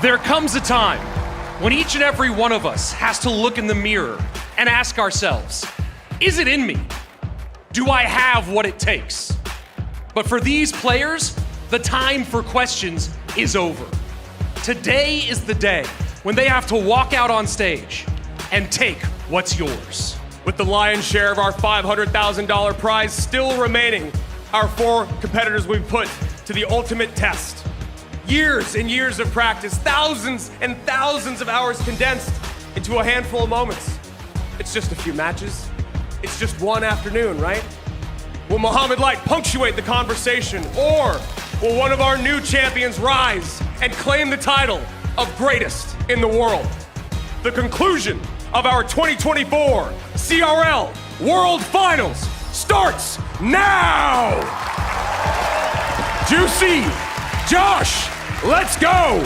There comes a time when each and every one of us has to look in the mirror and ask ourselves, is it in me? Do I have what it takes? But for these players, the time for questions is over. Today is the day when they have to walk out on stage and take what's yours. With the lion's share of our $500,000 prize still remaining, our 4 competitors we've put to the ultimate test. Years and years of practice, thousands and thousands of hours condensed into a handful of moments. It's just a few matches. It's just one afternoon, right? Will Mohamed Light punctuate the conversation, or will one of our new champions rise and claim the title of greatest in the world? The conclusion of our 2024 CRL World Finals starts now! Juicy, Josh, let's go!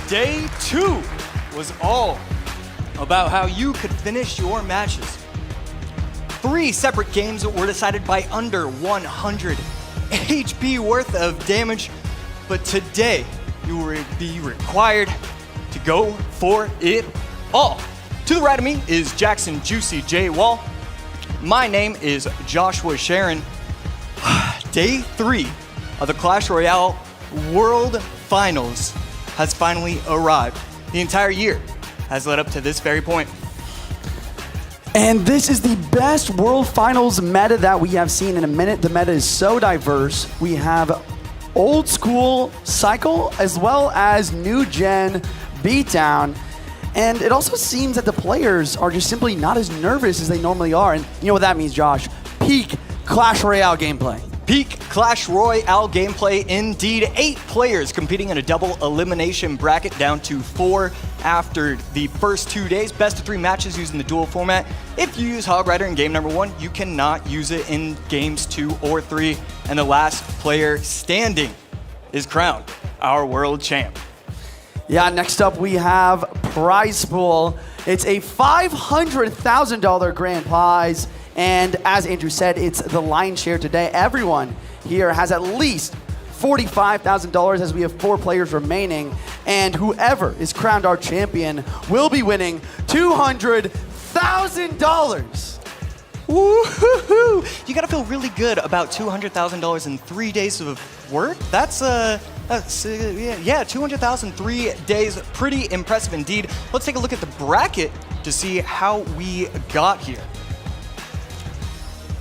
Day 2 was all about how you could finish your matches. 3 separate games were decided by under 100 HP worth of damage, but today you will be required to go for it all. To the right of me is Jackson Juicy J. Wall. My name is Joshua Sharon. Day 3 of the Clash Royale World Finals has finally arrived. The entire year has led up to this very point. And this is the best World Finals meta that we have seen in a minute. The meta is so diverse. We have old school cycle as well as new gen beatdown. And it also seems that the players are just simply not as nervous as they normally are. And you know what that means, Josh? Peak Clash Royale gameplay. Peak Clash Royale gameplay indeed. 8 players competing in a double elimination bracket down to 4 after the first 2 days. Best of 3 matches using the duel format. If you use Hog Rider in game number 1, you cannot use it in games 2 or 3. And the last player standing is crowned our world champ. Yeah, next up we have prize pool. It's a $500,000 grand prize. And as Andrew said, it's the lion's share today. Everyone here has at least $45,000 as we have 4 players remaining. And whoever is crowned our champion will be winning $200,000. Woo-hoo-hoo! You gotta feel really good about $200,000 in 3 days of work. That's 200,000 3 days. Pretty impressive indeed. Let's take a look at the bracket to see how we got here.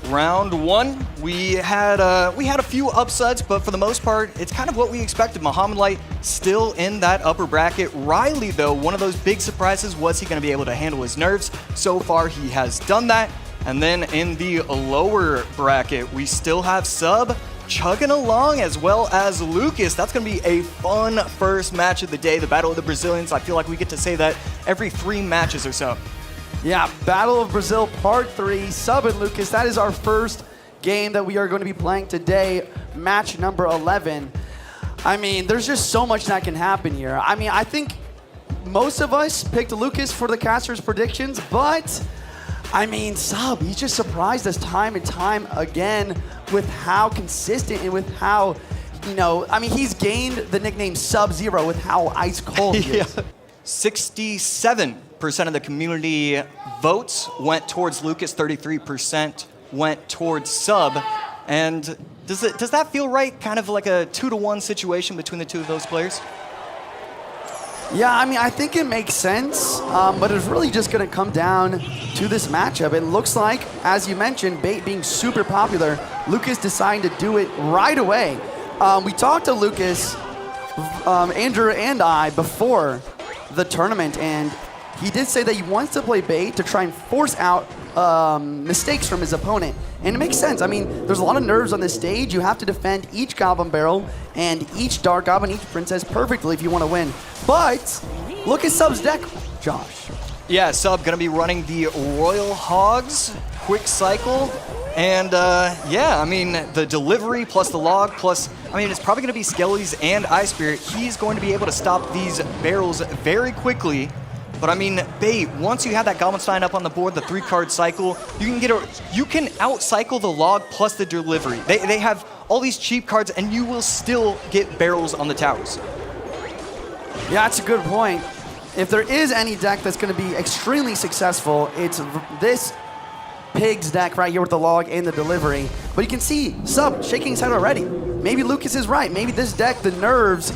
Round 1, we had a few upsets, but for the most part, it's kind of what we expected. Mohamed Light still in that upper bracket. Ryley, though, one of those big surprises, was he going to be able to handle his nerves? So far, he has done that. And then in the lower bracket, we still have Sub chugging along, as well as Lucas. That's going to be a fun first match of the day, the Battle of the Brazilians. I feel like we get to say that every 3 matches or so. Yeah, Battle of Brazil Part 3, Sub and Lucas. That is our first game that we are going to be playing today, match number 11. I mean, there's just so much that can happen here. I mean, I think most of us picked Lucas for the caster's predictions, but I mean, Sub, he's just surprised us time and time again with how consistent and with how, you know, I mean, he's gained the nickname Sub-Zero with how ice cold he is. 67% of the community votes went towards Lucas, 33% went towards Sub. And does that feel right? Kind of like a 2-to-1 situation between the two of those players? Yeah, I mean, I think it makes sense, but it's really just going to come down to this matchup. It looks like, as you mentioned, Bait being super popular, Lucas deciding to do it right away. We talked to Lucas, Andrew and I, before the tournament, and he did say that he wants to play Bait to try and force out mistakes from his opponent. And it makes sense. I mean, there's a lot of nerves on this stage. You have to defend each Goblin Barrel and each Dark Goblin, each Princess perfectly if you want to win. But look at Sub's deck, Josh. Yeah, Sub gonna be running the Royal Hogs, quick cycle, and yeah, I mean, the delivery plus the log plus, I mean, it's probably gonna be Skellies and Ice Spirit. He's going to be able to stop these barrels very quickly. But I mean, Bait, once you have that Goblin Stein up on the board, the 3-card cycle, you can out-cycle the log plus the delivery. They have all these cheap cards, and you will still get barrels on the towers. Yeah, that's a good point. If there is any deck that's going to be extremely successful, it's this Pigs deck right here with the log and the delivery. But you can see Sub shaking his head already. Maybe Lucas is right. Maybe this deck, the nerves,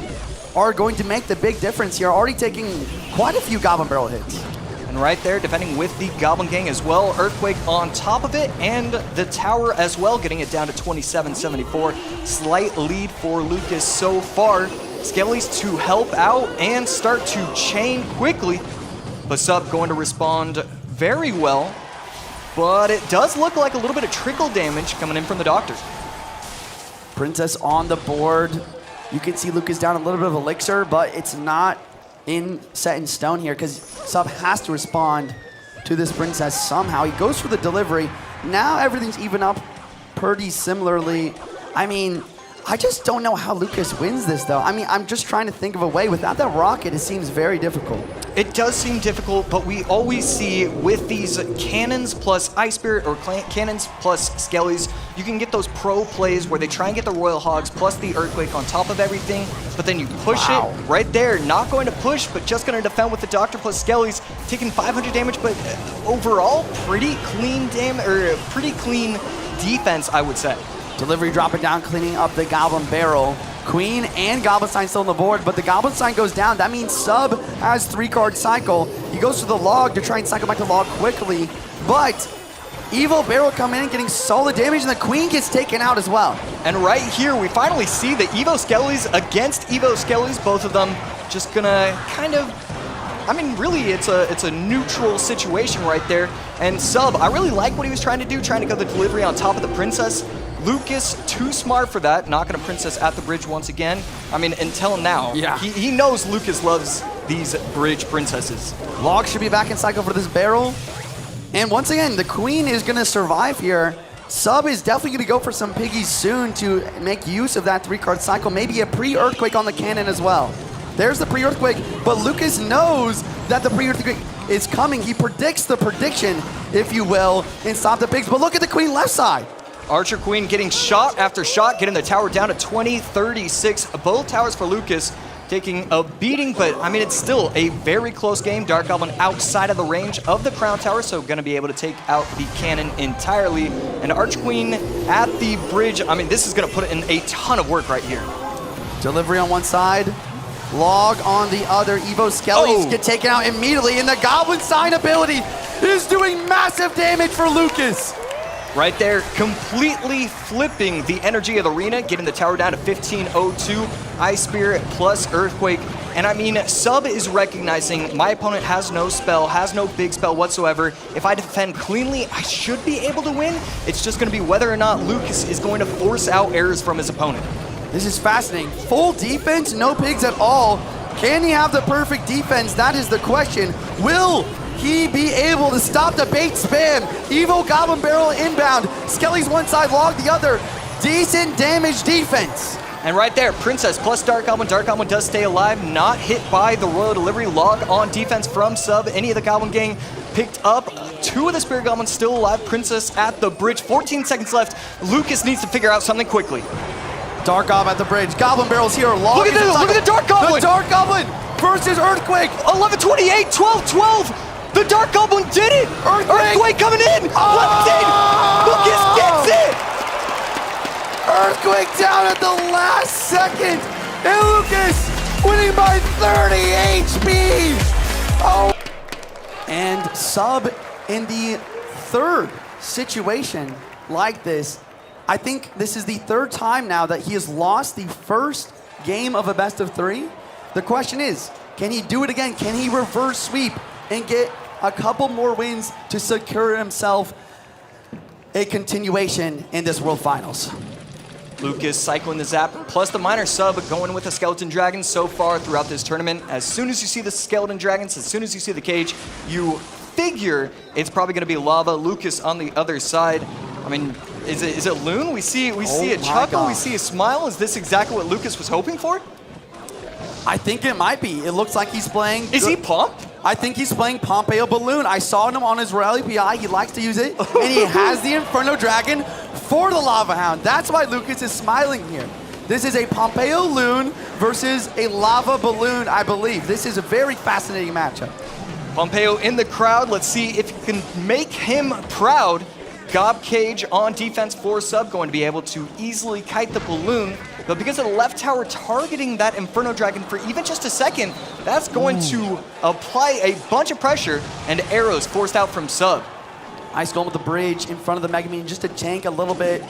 are going to make the big difference here. Already taking quite a few Goblin Barrel hits. And right there, defending with the Goblin Gang as well. Earthquake on top of it, and the tower as well, getting it down to 27-74. Slight lead for Lucas so far. Skellies to help out and start to chain quickly. But Sub going to respond very well. But it does look like a little bit of trickle damage coming in from the Doctors. Princess on the board. You can see Lucas down a little bit of elixir, but it's not set in stone here because Sub has to respond to this Princess somehow. He goes for the delivery. Now everything's even up pretty similarly. I mean, I just don't know how Lucas wins this, though. I mean, I'm just trying to think of a way. Without that rocket, it seems very difficult. It does seem difficult, but we always see with these cannons plus Ice Spirit or cannons plus Skellies, you can get those pro plays where they try and get the Royal Hogs plus the Earthquake on top of everything, but then you push it right there. Not going to push, but just going to defend with the Doctor plus Skellies, taking 500 damage, but overall, pretty clean defense, I would say. Delivery dropping down, cleaning up the Goblin Barrel. Queen and Goblin Sign still on the board, but the Goblin Sign goes down. That means Sub has 3-card cycle. He goes to the log to try and cycle back the log quickly, but Evo Barrel coming in, getting solid damage, and the Queen gets taken out as well. And right here, we finally see the Evo Skellies against Evo Skellies, both of them just gonna kind of, I mean, really, it's a neutral situation right there. And Sub, I really like what he was trying to do, trying to go the delivery on top of the Princess. Lucas, too smart for that, knocking a Princess at the bridge once again. I mean, until now, he knows Lucas loves these bridge Princesses. Log should be back in cycle for this barrel. And once again, the Queen is going to survive here. Sub is definitely going to go for some piggies soon to make use of that 3-card cycle. Maybe a pre-Earthquake on the cannon as well. There's the pre-Earthquake, but Lucas knows that the pre-Earthquake is coming. He predicts the prediction, if you will, and stop the pigs. But look at the Queen left side. Archer Queen getting shot after shot, getting the tower down to 20-36. Both towers for Lucas taking a beating, but I mean, it's still a very close game. Dark Goblin outside of the range of the Crown Tower, so gonna be able to take out the cannon entirely. And Archer Queen at the bridge, I mean, this is gonna put in a ton of work right here. Delivery on one side, log on the other. Evo Skellies get taken out immediately, and the Goblin Sign ability is doing massive damage for Lucas. Right there, completely flipping the energy of the arena, getting the tower down to 1502, Ice Spirit plus Earthquake. And I mean, Sub is recognizing my opponent has no spell, has no big spell whatsoever. If I defend cleanly, I should be able to win. It's just gonna be whether or not Lucas is going to force out errors from his opponent. This is fascinating. Full defense, no pigs at all. Can he have the perfect defense? That is the question. Will he be able to stop the bait spam? Evo Goblin Barrel inbound. Skelly's one side, log the other. Decent damage defense. And right there, Princess plus Dark Goblin. Dark Goblin does stay alive, not hit by the Royal Delivery. Log on defense from Sub. Any of the Goblin Gang picked up. 2 of the Spirit Goblins still alive. Princess at the bridge. 14 seconds left. Lucas needs to figure out something quickly. Dark Goblin at the bridge. Goblin Barrel's here. Log look at the Dark Goblin. The Dark Goblin versus Earthquake. 11-28, 12-12. The Dark Goblin did it! Earthquake coming in! Left in! Lucas gets it! Earthquake down at the last second! And Lucas winning by 30 HP! Oh! And Sub in the 3rd situation like this. I think this is the 3rd time now that he has lost the 1st game of a best of 3. The question is, can he do it again? Can he reverse sweep and get a couple more wins to secure himself a continuation in this World Finals? Lucas cycling the zap, plus the minor Sub going with the Skeleton Dragons so far throughout this tournament. As soon as you see the Skeleton Dragons, as soon as you see the cage, you figure it's probably going to be Lava. Lucas on the other side. I mean, is it Loon? We see a chuckle, we see a smile. Is this exactly what Lucas was hoping for? I think it might be. It looks like he's playing... Is he pumped? I think he's playing Pompeo Balloon. I saw him on his Ryley PI. He likes to use it. And he has the Inferno Dragon for the Lava Hound. That's why Lucas is smiling here. This is a Pompeo Loon versus a Lava Balloon, I believe. This is a very fascinating matchup. Pompeo in the crowd. Let's see if you can make him proud. Gob Cage on defense for Sub, going to be able to easily kite the balloon. But because of the left tower targeting that Inferno Dragon for even just a second, that's going to apply a bunch of pressure, and arrows forced out from Sub. Ice Golem with the bridge in front of the Mega Minion just to tank a little bit,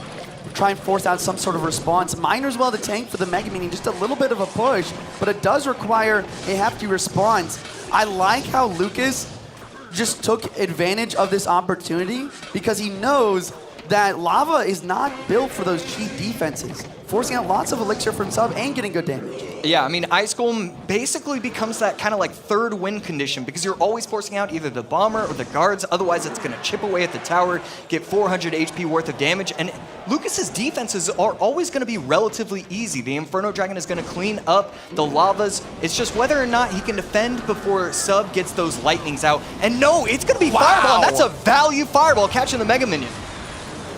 try and force out some sort of response. Miner's well to tank for the Mega Minion, just a little bit of a push, but it does require a hefty response. I like how Lucas just took advantage of this opportunity because he knows that Lava is not built for those cheap defenses, forcing out lots of elixir from Sub and getting good damage. Yeah, I mean, Ice Golem basically becomes that kind of like third win condition because you're always forcing out either the bomber or the guards, otherwise it's going to chip away at the tower, get 400 HP worth of damage, and Lucas's defenses are always going to be relatively easy. The Inferno Dragon is going to clean up the lavas. It's just whether or not he can defend before Sub gets those lightnings out. And no, it's going to be Fireball. That's a value Fireball catching the Mega Minion.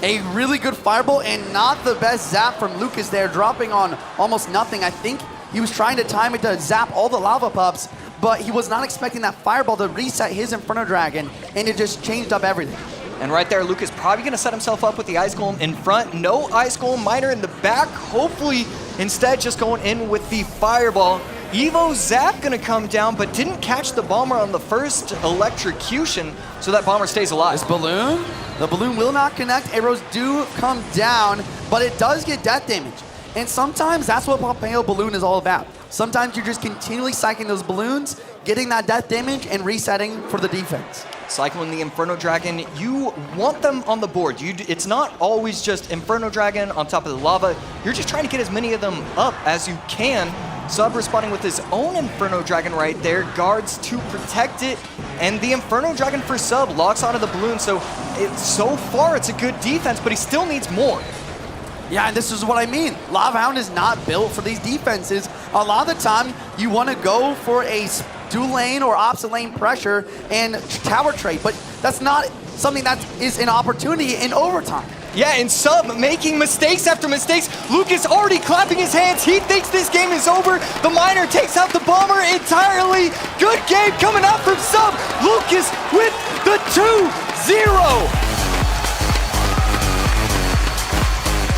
A really good Fireball and not the best zap from Lucas there, dropping on almost nothing. I think he was trying to time it to zap all the Lava Pups, but he was not expecting that Fireball to reset his Inferno Dragon, and it just changed up everything. And right there, Lucas probably going to set himself up with the Ice Golem in front. No Ice Golem Miner in the back. Hopefully, instead, just going in with the Fireball. Evo Zap going to come down, but didn't catch the Bomber on the first electrocution, so that Bomber stays alive. This balloon, the balloon will not connect. Arrows do come down, but it does get death damage. And sometimes that's what Pompeo Balloon is all about. Sometimes you're just continually cycling those balloons, getting that death damage, and resetting for the defense. Cycling the Inferno Dragon, you want them on the board. It's not always just Inferno Dragon on top of the lava. You're just trying to get as many of them up as you can. Sub responding with his own Inferno Dragon right there. Guards to protect it. And the Inferno Dragon for Sub locks onto the balloon. So far, it's a good defense, but he still needs more. Yeah, and this is what I mean. Lava Hound is not built for these defenses. A lot of the time, you want to go for a dual lane or opposite lane pressure and tower trade, but that's not something that is an opportunity in overtime. Yeah, and Sub making mistakes after mistakes. Lucas already clapping his hands. He thinks this game is over. The Miner takes out the Bomber entirely. Good game coming out from Sub. Lucas with the 2-0.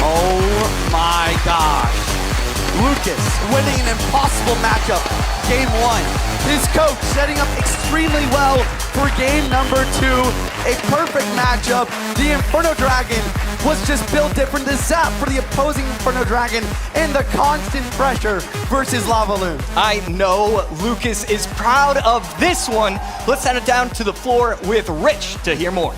Oh my gosh. Lucas winning an impossible matchup. Game 1. His coach setting up extremely well for game number 2. A perfect matchup. The Inferno Dragon was just built different. The zap for the opposing Inferno Dragon and the constant pressure versus Lava Loon. I know Lucas is proud of this one. Let's send it down to the floor with Rich to hear more.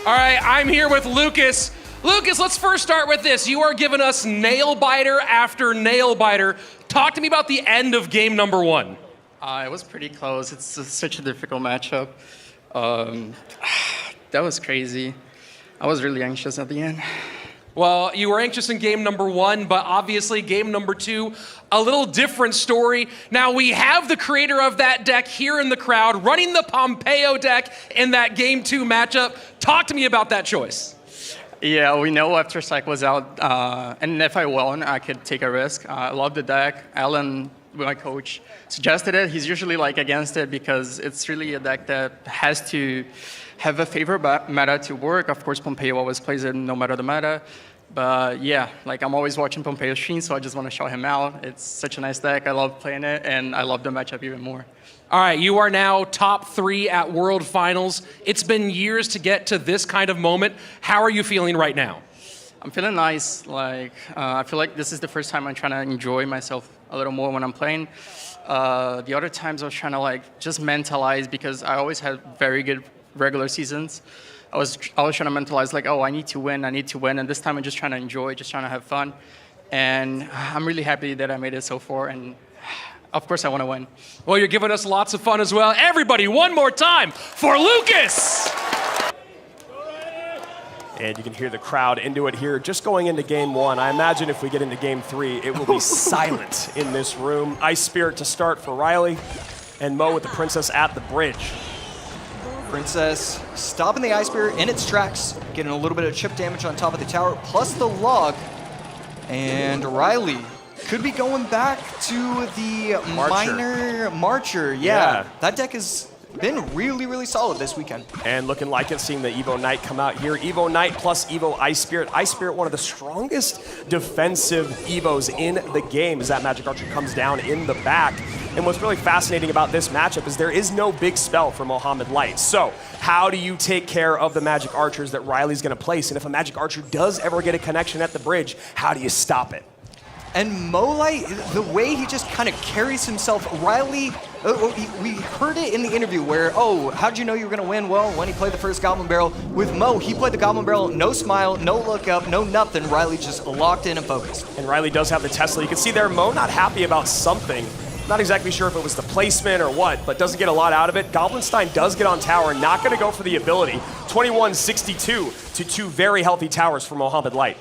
All right, I'm here with Lucas. Lucas, let's first start with this. You are giving us nail biter after nail biter. Talk to me about the end of game number 1. It was pretty close. It's such a difficult matchup. That was crazy. I was really anxious at the end. Well, you were anxious in game number 1, but obviously game number 2, a little different story. Now we have the creator of that deck here in the crowd running the Pompeo deck in that game 2 matchup. Talk to me about that choice. Yeah, we know after Psych was out, and if I won, I could take a risk. I love the deck. Alan, my coach, suggested it. He's usually like against it because it's really a deck that has to have a favorite meta to work. Of course, Pompeo always plays it no matter the meta. But yeah, like I'm always watching Pompeo stream, so I just want to shout him out. It's such a nice deck. I love playing it, and I love the matchup even more. All right, you are now top 3 at World Finals. It's been years to get to this kind of moment. How are you feeling right now? I'm feeling nice. Like I feel like this is the first time I'm trying to enjoy myself a little more when I'm playing. The other times I was trying to like just mentalize because I always had very good regular seasons. I was trying to mentalize like, oh, I need to win, and this time I'm just trying to enjoy, just trying to have fun. And I'm really happy that I made it so far, and of course I want to win. Well, you're giving us lots of fun as well. Everybody, one more time for Lucas! And you can hear the crowd into it here. Just going into game 1, I imagine if we get into game 3, it will be silent in this room. Ice Spirit to start for Ryley, and Mo with the Princess at the bridge. Princess stopping the Ice Spear in its tracks, getting a little bit of chip damage on top of the tower, plus the log. And Ryley could be going back to the minor Marcher. Yeah, that deck has been really, really solid this weekend. And looking like it, seeing the Evo Knight come out here. Evo Knight plus Evo Ice Spirit. Ice Spirit, one of the strongest defensive Evos in the game as that Magic Archer comes down in the back. And what's really fascinating about this matchup is there is no big spell for Mohamed Light. So how do you take care of the Magic Archers that Ryley's going to place? And if a Magic Archer does ever get a connection at the bridge, how do you stop it? And Light, the way he just kind of carries himself, Ryley, we heard it in the interview where, oh, how'd you know you were going to win? Well, when he played the first Goblin Barrel with Mo, he played the Goblin Barrel, no smile, no look up, no nothing. Ryley just locked in and focused. And Ryley does have the Tesla. You can see there, Mo not happy about something. Not exactly sure if it was the placement or what, but doesn't get a lot out of it. Goblinstein does get on tower, not going to go for the ability. 21-62 to two very healthy towers for Mohamed Light.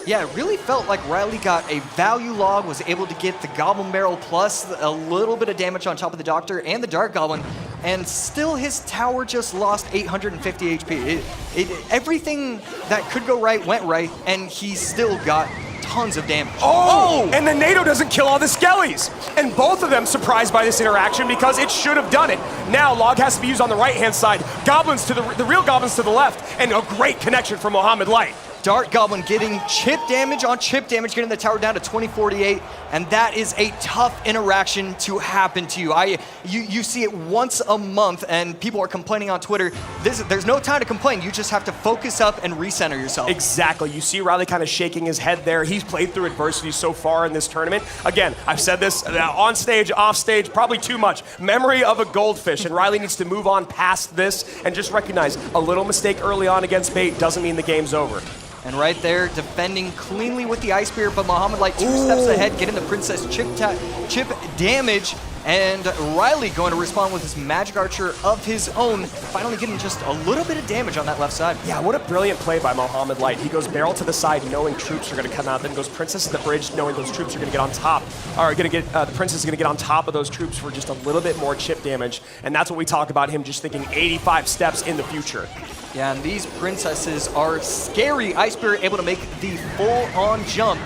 Yeah, it really felt like Ryley got a value log, was able to get the Goblin Barrel plus a little bit of damage on top of the Doctor and the Dark Goblin, and still his tower just lost 850 HP. Everything that could go right went right, and he still got tons of damage. Oh! And the NATO doesn't kill all the Skellies. And both of them surprised by this interaction because it should have done it. Now log has to be used on the right-hand side. Goblins to the real goblins to the left, and a great connection from Mohamed Light. Dark Goblin getting chip damage on chip damage, getting the tower down to 2048, and that is a tough interaction to happen to you. You see it once a month, and people are complaining on Twitter. There's no time to complain. You just have to focus up and recenter yourself. Exactly. You see Ryley kind of shaking his head there. He's played through adversity so far in this tournament. Again, I've said this on stage, off stage, probably too much. Memory of a goldfish, and Ryley needs to move on past this and just recognize a little mistake early on against Bait doesn't mean the game's over. And right there, defending cleanly with the Ice Spear, but Mohamed Light 2 steps ahead, getting the Princess chip damage. And Ryley going to respond with his Magic Archer of his own, finally getting just a little bit of damage on that left side. Yeah, what a brilliant play by Mohamed Light. He goes barrel to the side knowing troops are going to come out, then goes Princess to the bridge knowing those troops are going to get on top, or going to get the Princess is going to get on top of those troops for just a little bit more chip damage. And that's what we talk about him just thinking 85 steps in the future. Yeah, and these Princesses are scary. Ice Spirit able to make the full-on jump.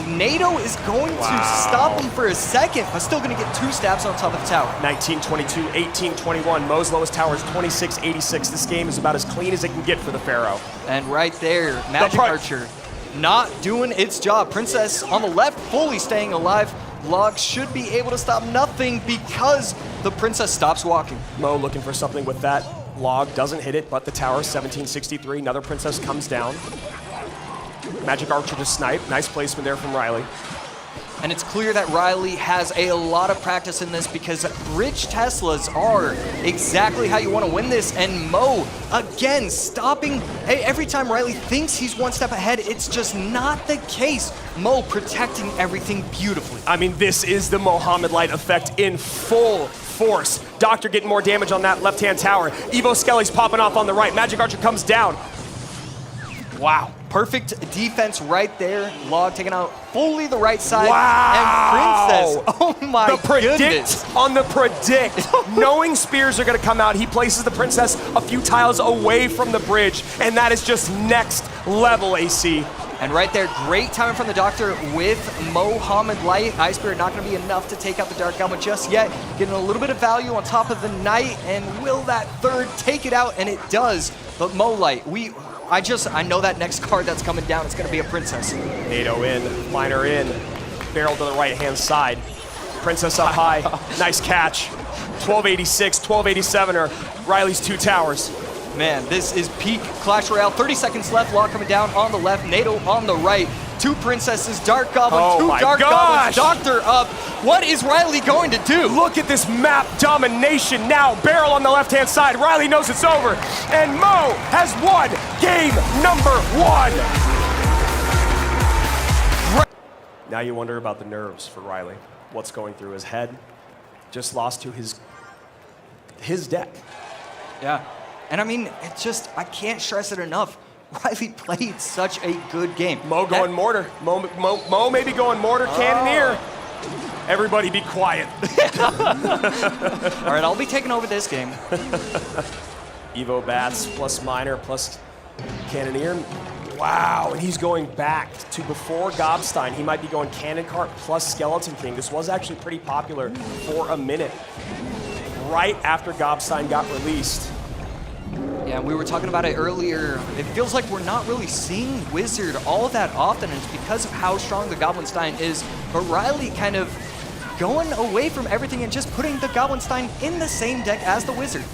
NATO is going to stop him for a second, but still going to get 2 stabs on top of the tower. 1922, 1821. Mo's lowest tower is 2686. This game is about as clean as it can get for the Pharaoh. And right there, Magic Archer not doing its job. Princess on the left, fully staying alive. Log should be able to stop nothing because the Princess stops walking. Mo looking for something with that. Log doesn't hit it, but the tower, 1763. Another Princess comes down. Magic Archer to snipe. Nice placement there from Ryley. And it's clear that Ryley has a lot of practice in this because bridge Teslas are exactly how you want to win this. And Mo, again, stopping. Every time Ryley thinks he's one step ahead, it's just not the case. Mo protecting everything beautifully. I mean, this is the Mohamed Light effect in full force. Doctor getting more damage on that left-hand tower. Evo Skelly's popping off on the right. Magic Archer comes down. Wow. Perfect defense right there. Log taking out fully the right side. Wow. And Princess, oh my goodness. On the predict. Knowing spears are going to come out, he places the Princess a few tiles away from the bridge, and that is just next level, AC. And right there, great timing from the Doctor with Mohamed Light. Ice Spirit not going to be enough to take out the Dark Goblin just yet. Getting a little bit of value on top of the Knight, and will that third take it out? And it does. But Mo Light, I know that next card that's coming down is going to be a Princess. NATO in, Miner in, barrel to the right-hand side. Princess up high, nice catch. 1286, 1287 are Ryley's 2 towers. Man, this is peak Clash Royale. 30 seconds left, Log coming down on the left, NATO on the right. 2 Princesses, Dark Goblin, 2 Dark Goblins, Doctor up. What is Ryley going to do? Look at this map domination now. Barrel on the left-hand side. Ryley knows it's over. And Mo has won game number 1. Now you wonder about the nerves for Ryley. What's going through his head? Just lost to his deck. Yeah. And I mean, it's just, I can't stress it enough. Ryley played such a good game. Mo going mortar. Mo maybe going mortar, cannoneer. Everybody be quiet. All right, I'll be taking over this game. Evo Bats plus Miner plus Cannoneer. Wow, and he's going back to before Gobstein. He might be going Cannon Cart plus Skeleton King. This was actually pretty popular for a minute. Right after Gobstein got released. Yeah, we were talking about it earlier. It feels like we're not really seeing Wizard all that often, and it's because of how strong the Goblinstein is. But Ryley kind of going away from everything and just putting the Goblinstein in the same deck as the Wizard.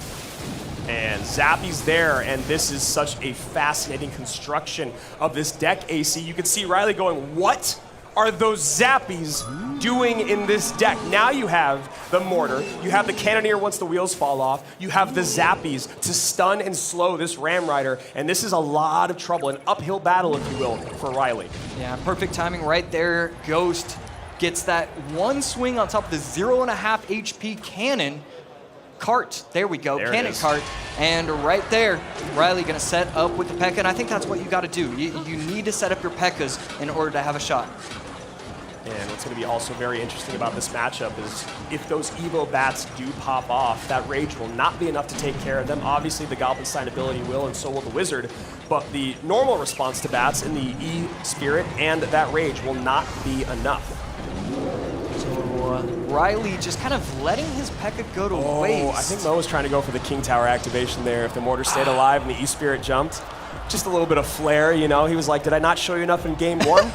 And Zappy's there, and this is such a fascinating construction of this deck, AC. You can see Ryley going, what are those Zappies doing in this deck? Now you have the Mortar, you have the Cannoneer once the wheels fall off, you have the Zappies to stun and slow this Ram Rider, and this is a lot of trouble, an uphill battle, if you will, for Ryley. Yeah, perfect timing right there. Ghost gets that one swing on top of the 0.5 HP cannon. Cart, there we go, cannon cart, and right there, Ryley gonna set up with the P.E.K.K.A, and I think that's what you gotta do. You need to set up your P.E.K.K.As in order to have a shot. And what's gonna be also very interesting about this matchup is if those Evo Bats do pop off, that Rage will not be enough to take care of them. Obviously the Goblinstein ability will, and so will the Wizard, but the normal response to Bats in the E-Spirit and that Rage will not be enough. Ryley just kind of letting his P.E.K.K.A go to waste. I think Mo was trying to go for the King Tower activation there. If the Mortar stayed alive and the E-Spirit jumped, just a little bit of flair, you know. He was like, did I not show you enough in game one?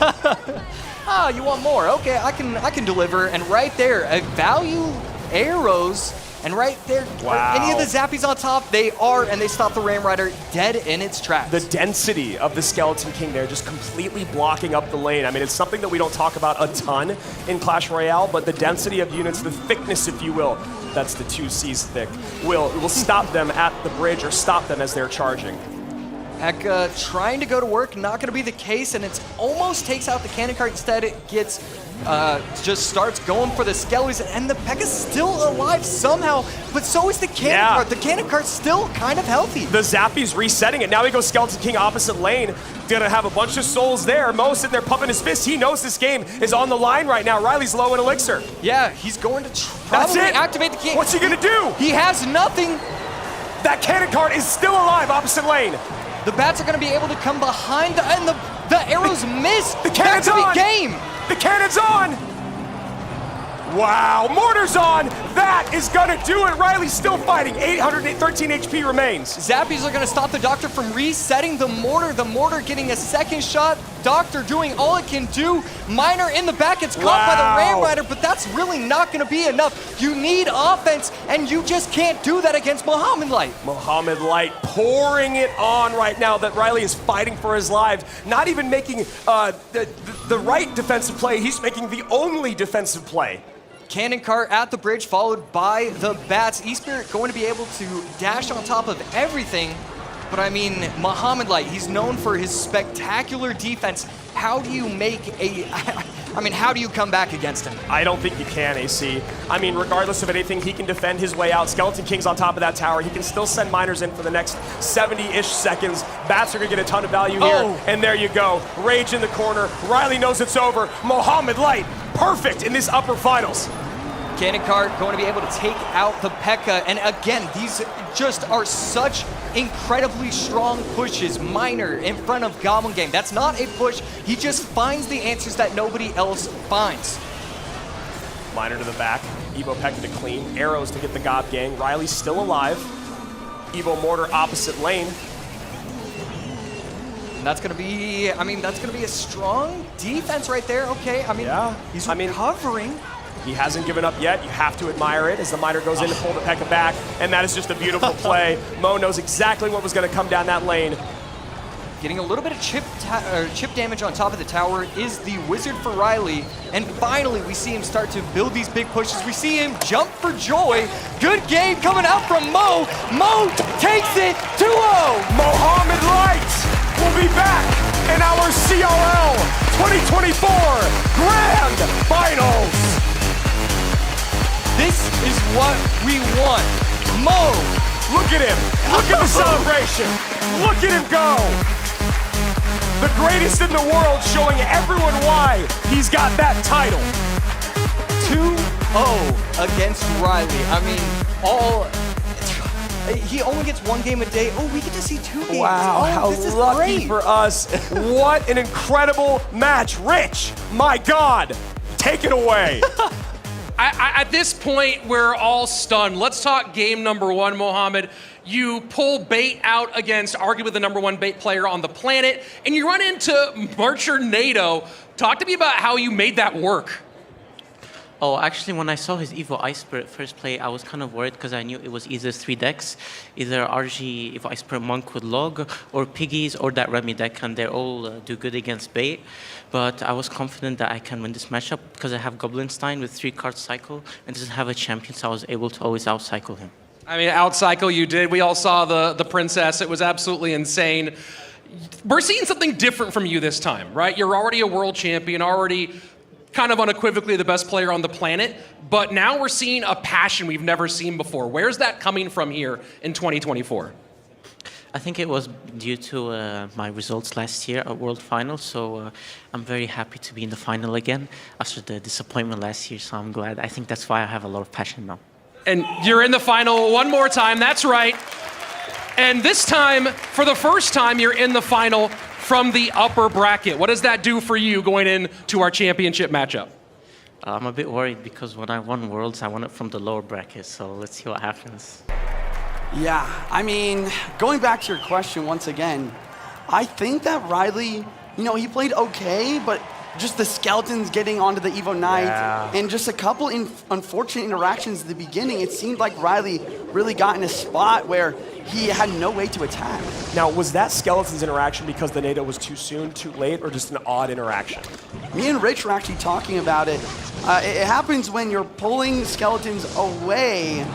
Ah, you want more? Okay, I can deliver. And right there, value arrows. And right there, wow. Any of the Zappies on top, they are, and they stop the Ram Rider dead in its tracks. The density of the Skeleton King there, just completely blocking up the lane. I mean, it's something that we don't talk about a ton in Clash Royale, but the density of units, the thickness, if you will, that's the 2 C's thick, will stop them at the bridge or stop them as they're charging. P.E.K.K.A trying to go to work, not going to be the case, and it almost takes out the cannon cart. Instead, it gets just starts going for the skellies, and the P.E.K.K.A's still alive somehow, but so is the cannon cart. The cannon cart's still kind of healthy. The Zappy's resetting it. Now he goes Skeleton King opposite lane. Gonna have a bunch of souls there. Mo sitting there pumping his fist. He knows this game is on the line right now. Ryley's low in elixir. Yeah, he's going to probably activate the king. What's he gonna do? He has nothing. That cannon cart is still alive opposite lane. The Bats are going to be able to come behind, and the arrows miss. The cannon's on. Game. The cannon's on. Wow, Mortar's on. That is going to do it. Ryley's still fighting. 813 HP remains. Zappies are going to stop the Doctor from resetting the Mortar. The Mortar getting a second shot. Doctor doing all it can do. Miner in the back gets caught by the Ram Rider, but that's really not going to be enough. You need offense, and you just can't do that against Mohamed Light. Mohamed Light pouring it on right now that Ryley is fighting for his life. Not even making the right defensive play. He's making the only defensive play. Cannon cart at the bridge, followed by the Bats. E-Spirit going to be able to dash on top of everything. But I mean, Mohamed Light, he's known for his spectacular defense. How do you make how do you come back against him? I don't think you can, AC. I mean, regardless of anything, he can defend his way out. Skeleton King's on top of that tower. He can still send miners in for the next 70-ish seconds. Bats are gonna get a ton of value here. And there you go. Rage in the corner. Ryley knows it's over. Mohamed Light, perfect in this upper finals. Cannon cart going to be able to take out the P.E.K.K.A. And again, these just are such incredibly strong pushes. Miner in front of Goblin Game. That's not a push. He just finds the answers that nobody else finds. Miner to the back. Evo P.E.K.K.A to clean. Arrows to get the Gob Gang. Ryley's still alive. Evo Mortar opposite lane. And that's going to be, that's going to be a strong defense right there. Okay, he's recovering. He hasn't given up yet. You have to admire it as the Miner goes in to pull the P.E.K.K.A back, and that is just a beautiful play. Mo knows exactly what was going to come down that lane. Getting a little bit of chip damage on top of the tower is the Wizard for Ryley. And finally, we see him start to build these big pushes. We see him jump for joy. Good game coming out from Mo. Mo takes it 2-0. Mohamed Light will be back in our CRL 2024 Grand Finals. This is what we want. Mo. Look at him. Look at the celebration. Look at him go. The greatest in the world, showing everyone why he's got that title. 2-0 against Ryley. He only gets 1 game a day. Oh, we get to see 2 games. Wow, oh, how this is lucky great. for us. What an incredible match. Rich, my God, take it away. At this point, we're all stunned. Let's talk game number 1, Mohamed. You pull bait out against arguably the #1 bait player on the planet, and you run into Marcher NATO. Talk to me about how you made that work. Oh, actually, when I saw his Evo Ice Spirit first play, I was kind of worried because I knew it was either 3 decks, either RG Evo Ice Spirit Monk with Log, or Piggies, or that Remy deck, and they all do good against bait. But I was confident that I can win this matchup because I have Goblinstein with 3-card cycle and doesn't have a champion, so I was able to always outcycle him. I mean, outcycle you did. We all saw the princess. It was absolutely insane. We're seeing something different from you this time, right? You're already a world champion, already kind of unequivocally the best player on the planet, but now we're seeing a passion we've never seen before. Where's that coming from here in 2024? I think it was due to my results last year at World Finals, so I'm very happy to be in the final again after the disappointment last year, so I'm glad. I think that's why I have a lot of passion now. And you're in the final one more time, that's right. And this time, for the first time, you're in the final from the upper bracket. What does that do for you going into our championship matchup? I'm a bit worried because when I won Worlds, I won it from the lower bracket, so let's see what happens. Yeah, I mean, going back to your question once again, I think that Ryley, you know, he played okay, but just the skeletons getting onto the Evo Knight and just a couple unfortunate interactions at the beginning, it seemed like Ryley really got in a spot where he had no way to attack. Now, was that Skeletons interaction because the NATO was too soon, too late, or just an odd interaction? Me and Rich were actually talking about it. It happens when you're pulling skeletons away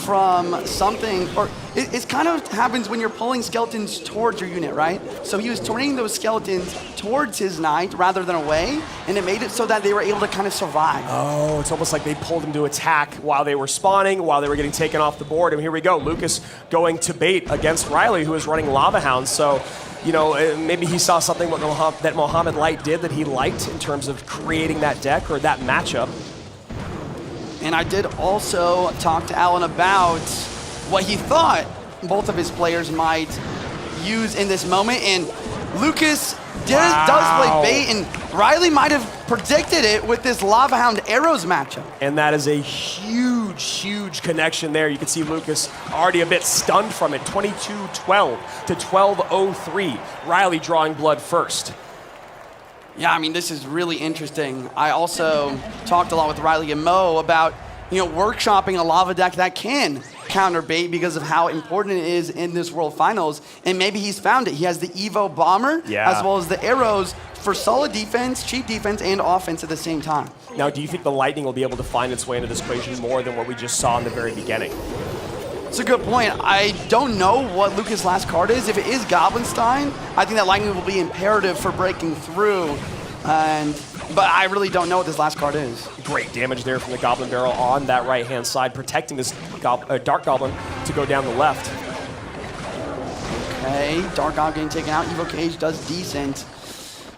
from something, or it kind of happens when you're pulling skeletons towards your unit, right? So he was turning those skeletons towards his knight rather than away, and it made it so that they were able to kind of survive. Oh, it's almost like they pulled him to attack while they were spawning, while they were getting taken off the board. And here we go, Lucas going to bait against Ryley, who is running Lava Hounds. So, you know, maybe he saw something that Mohamed Light did that he liked in terms of creating that deck or that matchup. And I did also talk to Alan about what he thought both of his players might use in this moment. And Lucas does play bait, and Ryley might have predicted it with this Lava Hound Arrows matchup. And that is a huge, huge connection there. You can see Lucas already a bit stunned from it. 22-12 to 12-03. Ryley drawing blood first. Yeah, I mean, this is really interesting. I also talked a lot with Ryley and Mo about, you know, workshopping a lava deck that can counter bait because of how important it is in this World Finals. And maybe he's found it. He has the Evo Bomber as well as the arrows for solid defense, cheap defense, and offense at the same time. Now, do you think the Lightning will be able to find its way into this equation more than what we just saw in the very beginning? It's a good point. I don't know what Lucas' last card is. If it is Goblinstein, I think that Lightning will be imperative for breaking through. But I really don't know what this last card is. Great damage there from the Goblin Barrel on that right-hand side, protecting this Dark Goblin to go down the left. Okay, Dark Goblin getting taken out. Evo Cage does decent.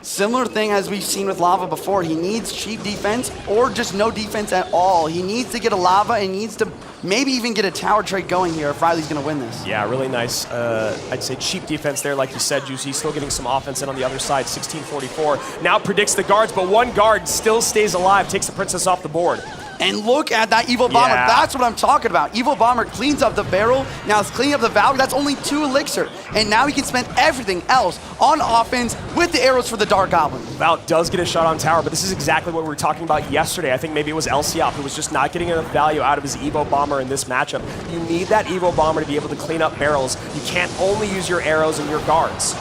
Similar thing as we've seen with Lava before. He needs cheap defense or just no defense at all. He needs to get a Lava and needs to maybe even get a tower trade going here if Ryley's going to win this. Yeah, really nice, I'd say cheap defense there, like you said, Juicy. Still getting some offense in on the other side, 1644. Now predicts the guards, but one guard still stays alive, takes the Princess off the board. And look at that Evo Bomber. Yeah. That's what I'm talking about. Evo Bomber cleans up the barrel. Now it's cleaning up the Valkyrie. That's only 2 elixir. And now he can spend everything else on offense with the arrows for the Dark Goblin. Val does get a shot on tower, but this is exactly what we were talking about yesterday. I think maybe it was Elsiop who was just not getting enough value out of his Evo Bomber in this matchup. You need that Evo Bomber to be able to clean up barrels. You can't only use your arrows and your guards.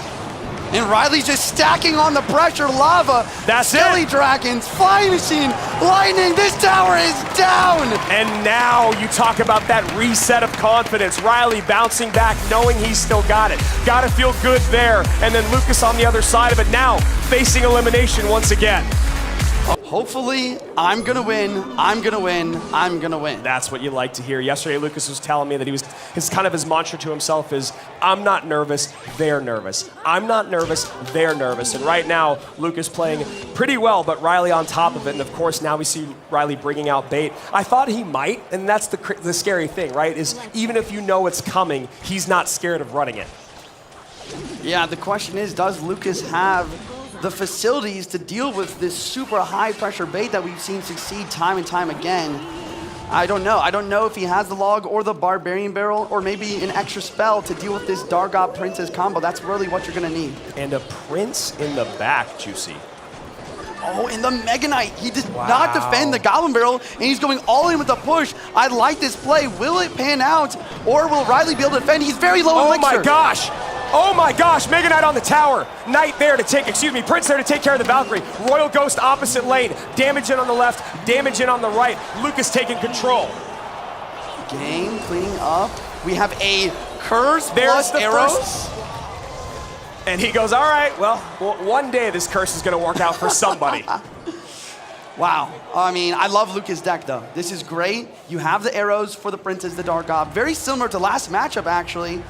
And Ryley's just stacking on the pressure. Lava, That's Silly it. Dragons, Flying Machine, Lightning. This tower is down. And now you talk about that reset of confidence. Ryley bouncing back, knowing he's still got it. Got to feel good there. And then Lucas on the other side of it now, facing elimination once again. hopefully, I'm gonna win, I'm gonna win, I'm gonna win. That's what you like to hear. Yesterday, Lucas was telling me that his mantra to himself is, I'm not nervous, they're nervous. I'm not nervous, they're nervous. And right now, Lucas playing pretty well, but Ryley on top of it. And of course, now we see Ryley bringing out bait. I thought he might, and that's the scary thing, right? Is even if you know it's coming, he's not scared of running it. Yeah, the question is, does Lucas have the facilities to deal with this super high pressure bait that we've seen succeed time and time again? I don't know. I don't know if he has the log or the Barbarian Barrel or maybe an extra spell to deal with this Dargot Princess combo. That's really what you're gonna need. And a Prince in the back, Juicy. Oh, and the Mega Knight. He did not defend the Goblin Barrel, and he's going all in with the push. I like this play. Will it pan out, or will Ryley be able to defend? He's very low in elixir. Oh my gosh! Oh my gosh, Mega Knight on the tower. Knight there to take, Prince there to take care of the Valkyrie. Royal Ghost opposite lane. Damage in on the left, damage in on the right. Lucas taking control. Game cleaning up. We have a curse There's plus the arrows. first. And he goes, all right, well, one day this curse is gonna work out for somebody. Wow. I mean, I love Lucas' deck, though. This is great. You have the arrows for the Princess, the Dark God. Very similar to last matchup, actually.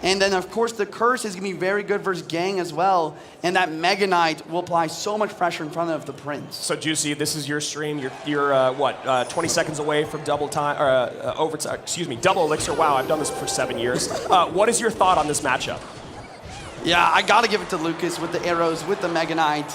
And then, of course, the curse is going to be very good versus Gang as well. And that Mega Knight will apply so much pressure in front of the Prince. So, Juicy, this is your stream. You're 20 seconds away from double time, or overtime, double elixir. Wow, I've done this for 7 years. What is your thought on this matchup? Yeah, I got to give it to Lucas with the arrows, with the Mega Knight,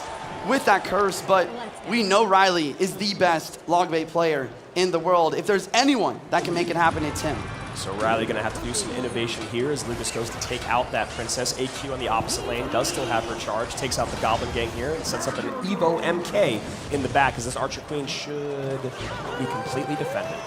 with that curse. But we know Ryley is the best log bait player in the world. If there's anyone that can make it happen, it's him. So Ryley gonna have to do some innovation here as Lucas goes to take out that Princess. AQ on the opposite lane does still have her charge, takes out the Goblin Gang here and sets up an Evo MK in the back as this Archer Queen should be completely defended.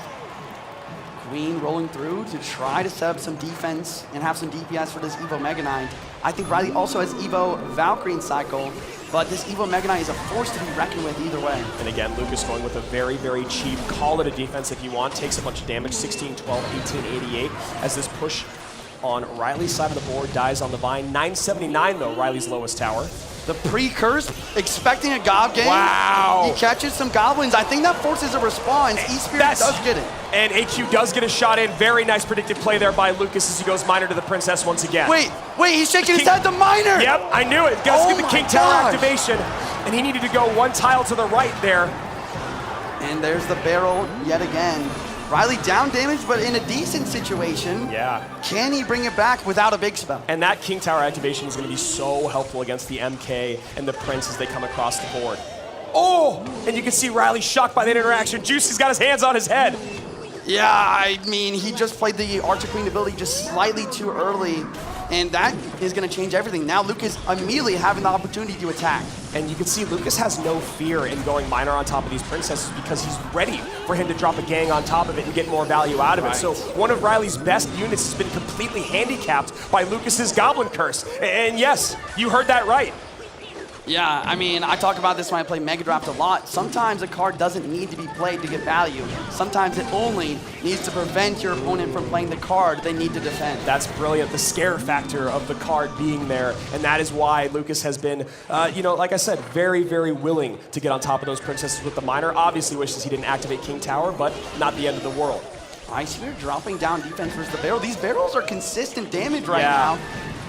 Queen rolling through to try to set up some defense and have some DPS for this Evo Mega Knight. I think Ryley also has Evo Valkyrie in cycle, but this Evo Mega Knight is a force to be reckoned with either way. And again, Lucas going with a very, very cheap, call it a defense if you want, takes a bunch of damage, 16, 12, 18, 88, as this push on Ryley's side of the board dies on the Vine. 979 though, Ryley's lowest tower. The pre-curse, expecting a Gob Gang. Wow. He catches some Goblins. I think that forces a response. E-Spirit does get it. And AQ does get a shot in. Very nice predictive play there by Lucas as he goes Miner to the Princess once again. Wait, he's shaking his head, the Miner! Yep, I knew it. Goes get the King Tower gosh. activation. And he needed to go one tile to the right there. And there's the barrel yet again. Ryley down damage, but in a decent situation. Yeah. Can he bring it back without a big spell? And that King Tower activation is going to be so helpful against the MK and the Prince as they come across the board. Oh! And you can see Ryley shocked by that interaction. Juicy's got his hands on his head. Yeah, I mean, he just played the Archer Queen ability just slightly too early, and that is going to change everything. Now Lucas immediately having the opportunity to attack. And you can see Lucas has no fear in going Miner on top of these Princesses because he's ready for him to drop a Gang on top of it and get more value out of it. So one of Ryley's best units has been completely handicapped by Lucas's Goblin Curse. And yes, you heard that right. Yeah, I mean, I talk about this when I play Mega Draft a lot. Sometimes a card doesn't need to be played to get value. Sometimes it only needs to prevent your opponent from playing the card they need to defend. That's brilliant, the scare factor of the card being there, and that is why Lucas has been, like I said, very, very willing to get on top of those Princesses with the Miner. Obviously wishes he didn't activate King Tower, but not the end of the world. Icebeard dropping down defense versus the barrel. These barrels are consistent damage right now.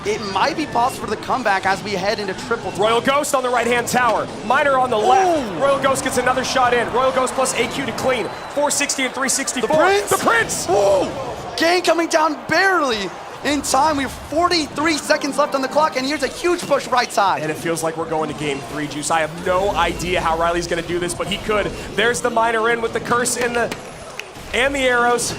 It might be possible for the comeback as we head into triple time. Royal Ghost on the right-hand tower. Miner on the left. Royal Ghost gets another shot in. Royal Ghost plus AQ to clean. 460 and 364. The Prince! The Prince! Whoa! Gang coming down barely in time. We have 43 seconds left on the clock, and here's a huge push right side. And it feels like we're going to game 3, Juice. I have no idea how Ryley's going to do this, but he could. There's the Miner in with the curse and the arrows.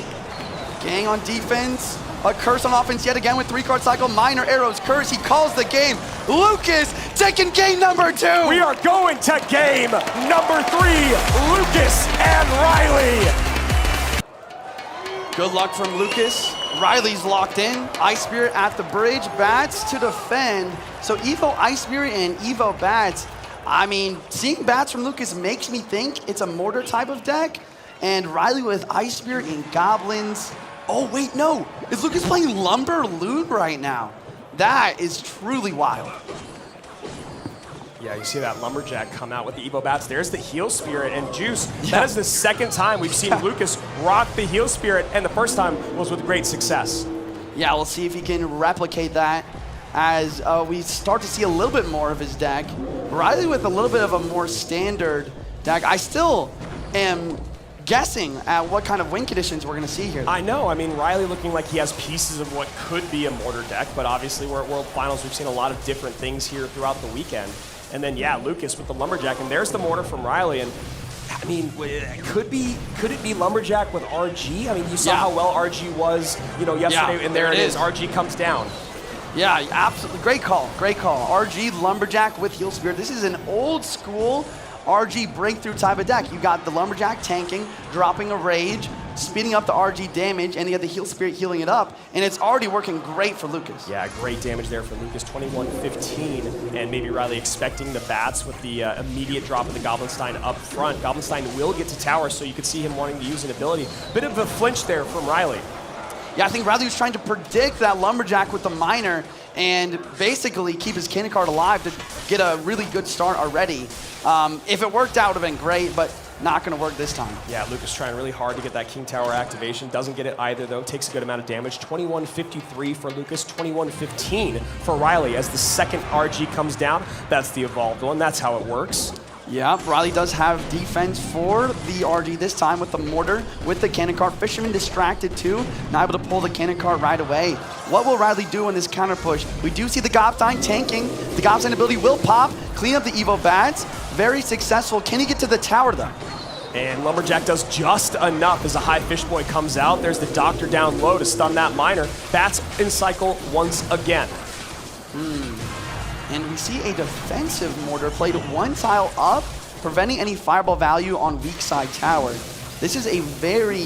Gang on defense. A curse on offense yet again with 3-card cycle. Miner, arrows, curse. He calls the game. Lucas taking game number 2. We are going to game number 3. Lucas and Ryley. Good luck from Lucas. Ryley's locked in. Ice Spirit at the bridge. Bats to defend. So Evo Ice Spirit and Evo Bats. I mean, seeing Bats from Lucas makes me think it's a Mortar type of deck. And Ryley with Ice Spirit and Goblins. Oh, wait, no. Is Lucas playing Lumber Loot right now? That is truly wild. Yeah, you see that Lumberjack come out with the Evo bats. There's the heel spirit, and Juice, that is the second time we've seen Lucas rock the heel spirit, and the first time was with great success. Yeah, we'll see if he can replicate that as we start to see a little bit more of his deck. Ryley with a little bit of a more standard deck. I still am guessing at what kind of win conditions we're going to see here. I know. I mean, Ryley looking like he has pieces of what could be a mortar deck, but obviously we're at World Finals. We've seen a lot of different things here throughout the weekend. And then, yeah, Lucas with the Lumberjack, and there's the mortar from Ryley. And I mean, could it be Lumberjack with RG? I mean, you saw how well RG was, yesterday, and there it is. RG comes down. Yeah, absolutely. Great call. Great call. RG Lumberjack with Heel Spirit. This is an old school RG breakthrough type of deck. You got the Lumberjack tanking, dropping a Rage, speeding up the RG damage, and you have the Heel Spirit healing it up, and it's already working great for Lucas. Yeah, great damage there for Lucas, 21-15, and maybe Ryley expecting the bats with the immediate drop of the Goblinstein up front. Goblinstein will get to tower, so you could see him wanting to use an ability. Bit of a flinch there from Ryley. Yeah, I think Ryley was trying to predict that Lumberjack with the Miner and basically keep his cannon card alive to get a really good start already. If it worked out, it would have been great, but not going to work this time. Yeah, Lucas trying really hard to get that King Tower activation. Doesn't get it either, though. Takes a good amount of damage. 21-53 for Lucas, 21-15 for Ryley as the second RG comes down. That's the evolved one. That's how it works. Yeah, Ryley does have defense for the RG this time with the mortar, with the cannon card. Fisherman distracted too, not able to pull the cannon card right away. What will Ryley do in this counter push? We do see the Goblinstein tanking. The Goblinstein ability will pop, clean up the Evo bats. Very successful. Can he get to the tower though? And Lumberjack does just enough as a high fish boy comes out. There's the Doctor down low to stun that Miner. Bats in cycle once again. And we see a defensive mortar played one tile up, preventing any fireball value on weak side tower. This is a very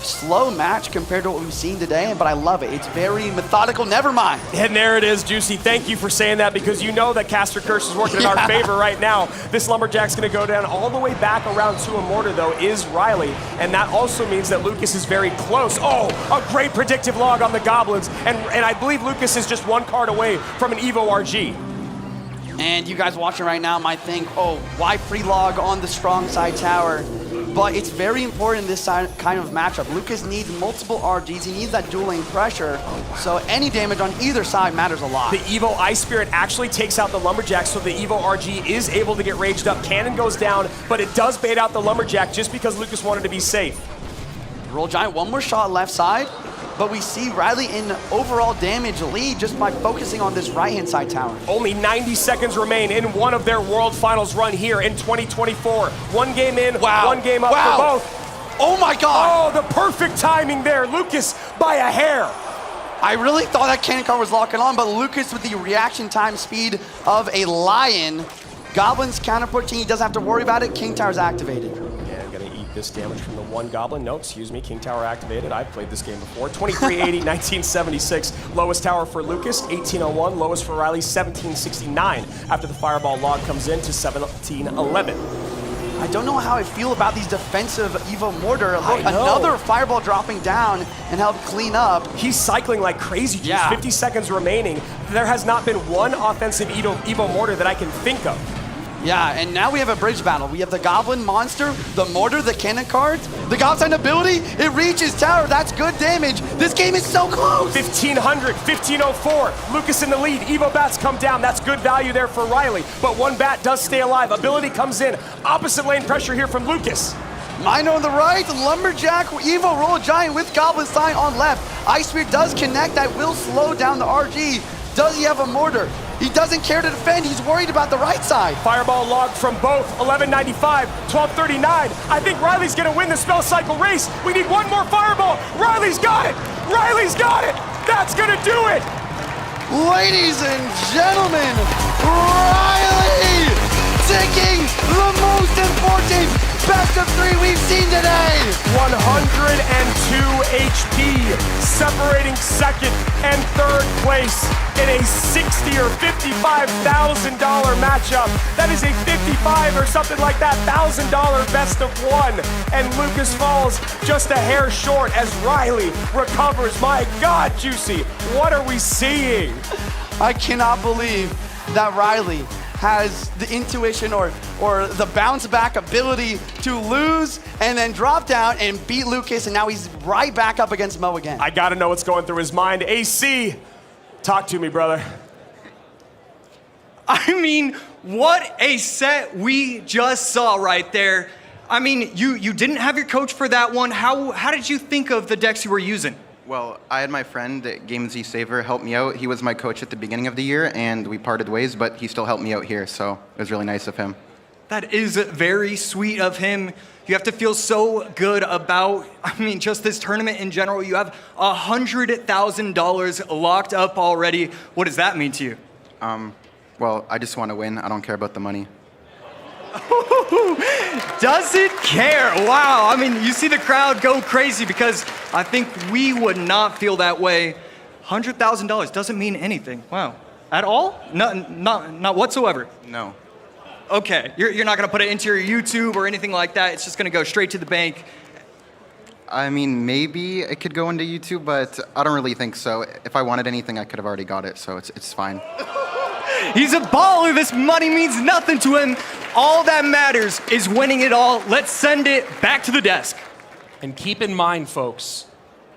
slow match compared to what we've seen today, but I love it. It's very methodical. Never mind. And there it is, Juicy. Thank you for saying that, because you know that Caster Curse is working in our favor right now. This Lumberjack's going to go down all the way back around to a mortar, though, is Ryley. And that also means that Lucas is very close. Oh, a great predictive log on the Goblins. And I believe Lucas is just one card away from an Evo RG. And you guys watching right now might think, oh, why pre-log on the strong side tower? But it's very important in this kind of matchup. Lucas needs multiple RGs. He needs that dueling pressure. So any damage on either side matters a lot. The Evo Ice Spirit actually takes out the Lumberjack, so the Evo RG is able to get raged up. Cannon goes down, but it does bait out the Lumberjack just because Lucas wanted to be safe. Roll Giant, one more shot left side. But we see Ryley in overall damage lead just by focusing on this right-hand side tower. Only 90 seconds remain in one of their World Finals run here in 2024. One game in, one game up for both. Oh my God! Oh, the perfect timing there. Lucas by a hair. I really thought that cannon card was locking on, but Lucas with the reaction time speed of a lion. Goblin's counterpunching, he doesn't have to worry about it. King Tower's activated. This damage from the one Goblin. No, excuse me, King Tower activated. I've played this game before. 2380, 1976. Lowest tower for Lucas, 1801. Lowest for Ryley, 1769. After the Fireball log comes in to 1711. I don't know how I feel about these defensive Evo Mortar. Look, another Fireball dropping down and help clean up. He's cycling like crazy. Yeah. 50 seconds remaining. There has not been one offensive Evo Mortar that I can think of. Yeah, and now we have a bridge battle. We have the Goblin monster, the mortar, the cannon cards, the Goblinstein ability. It reaches tower. That's good damage. This game is so close. 1500, 1504. Lucas in the lead. Evo bats come down. That's good value there for Ryley. But one bat does stay alive. Ability comes in. Opposite lane pressure here from Lucas. Miner on the right, Lumberjack, Evo Roll Giant with Goblinstein on left. Ice Spirit does connect. That will slow down the RG. Does he have a mortar? He doesn't care to defend. He's worried about the right side. Fireball log from both. 1195, 1239. I think Ryley's going to win the spell cycle race. We need one more fireball. Ryley's got it. Ryley's got it. That's going to do it. Ladies and gentlemen, Ryley taking the most important best of three we've seen today. 102 HP, separating second and third place in a $60,000 or $55,000 matchup. That is a 55 or something like that $1,000 best of one. And Lucas falls just a hair short as Ryley recovers. My God, Juicy, what are we seeing? I cannot believe that Ryley has the intuition or the bounce back ability to lose and then drop down and beat Lucas, and now he's right back up against Mo again. I gotta know what's going through his mind. AC, talk to me, brother. I mean, what a set we just saw right there. I mean, you didn't have your coach for that one. How did you think of the decks you were using? Well, I had my friend, Game Z Saver, help me out. He was my coach at the beginning of the year, and we parted ways, but he still helped me out here, so it was really nice of him. That is very sweet of him. You have to feel so good about, just this tournament in general. You have $100,000 locked up already. What does that mean to you? Well, I just want to win. I don't care about the money. Doesn't care. Wow. You see the crowd go crazy because I think we would not feel that way. $100,000 doesn't mean anything. Wow. At all? Not whatsoever. No. Okay. You're not going to put it into your YouTube or anything like that. It's just going to go straight to the bank. I mean, maybe it could go into YouTube, but I don't really think so. If I wanted anything, I could have already got it, so it's fine. He's a baller. This money means nothing to him. All that matters is winning it all. Let's send it back to the desk. And keep in mind, folks,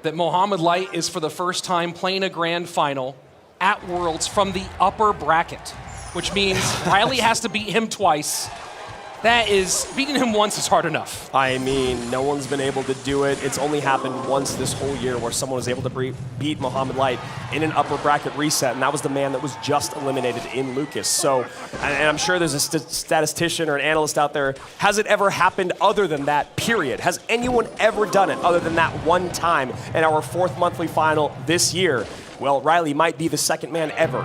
that Mohamed Light is for the first time playing a grand final at Worlds from the upper bracket, which means Ryley has to beat him twice. That is, beating him once is hard enough. I mean, no one's been able to do it. It's only happened once this whole year where someone was able to beat Mohamed Light in an upper bracket reset, and that was the man that was just eliminated in Lucas. So, and I'm sure there's a statistician or an analyst out there. Has it ever happened other than that, period? Has anyone ever done it other than that one time in our 4th monthly final this year? Well, Ryley might be the second man ever.